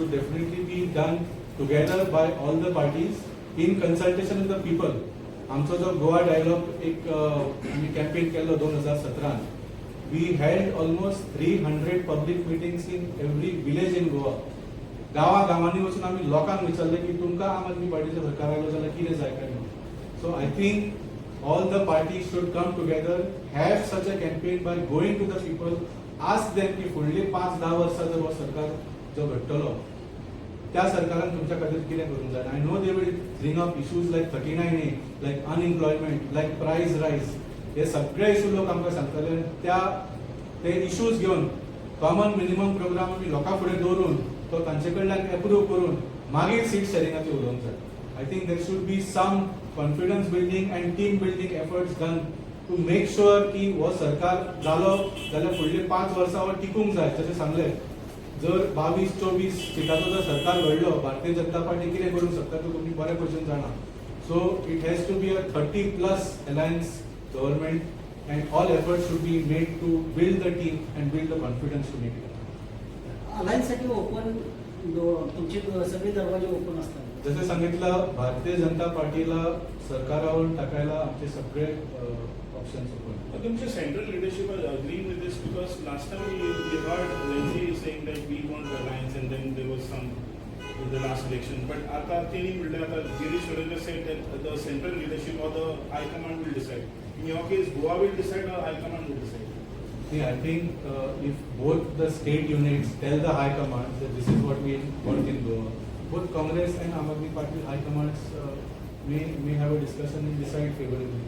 should definitely be done together by all the parties in consultation with the people. आमचो जो Goa dialogue एक आम्ही campaign Kelo 2017. We held almost 300 public meetings in every village in Goa. गावांनी वचून आम्ही लोकांक विचारले की तुमकां आम आदमी पार्टीचो सरकार आयलो जाल्यार कितें जाय काय म्हणून. So I think all the parties should come together, have such a campaign by going to the people, ask them की फुडली 5-10 वर्सां जर हो सरकार जो घडटलो त्या सरकारान तुमच्या खातीर कितें करूंक जाय. I know they will bring up issues like 39A, like unemployment, like price रायज. हे सगळे इश्यू लोक आमकां सांगतले. ते इश्यूज घेवन कॉमन मिनिमम प्रोग्राम आमी लोकां फुडें दवरून तो तांचे कडल्यान एप्रूव्ह करून मागीर सीट शेअरिंगाचेर उलोवंक जाय. I think there should be some confidence building and team building efforts done to make sure की हो सरकार जालो जाल्यार फुडली 5 वर्सां हो टिकूंक जाय. जशें सांगलें, जर 22-24 सिटाचो जर सरकार घडलो, भारतीय जनता पार्टी कितें करूंक शकता तो तुमी बरे भशेन जाणा. So it has to be a 30+ alliance government and all efforts should be made to build the team and build the confidence to make it. Alliance साठी ओपन तुमचे सगळे दरवाजे ओपन असतात. जसं सांगितलं, भारतीय जनता पार्टीला सरकारावर टाकायला आमचे सगळे ऑप्शन्स ओपन. तुमचे central leadership are agreeing with this because last time we heard Lindsay saying that we want alliance and then there was some in the last election, but आता त्यांनी म्हटलं, आता Girish Sharda said that the central leadership or the high command will decide. In your case, Goa will decide or high command will decide? See, I think if both the state units tell the high command that this is what we want in Goa, both Congress and Aam Aadmi Party high commands may have a discussion and decide favorably.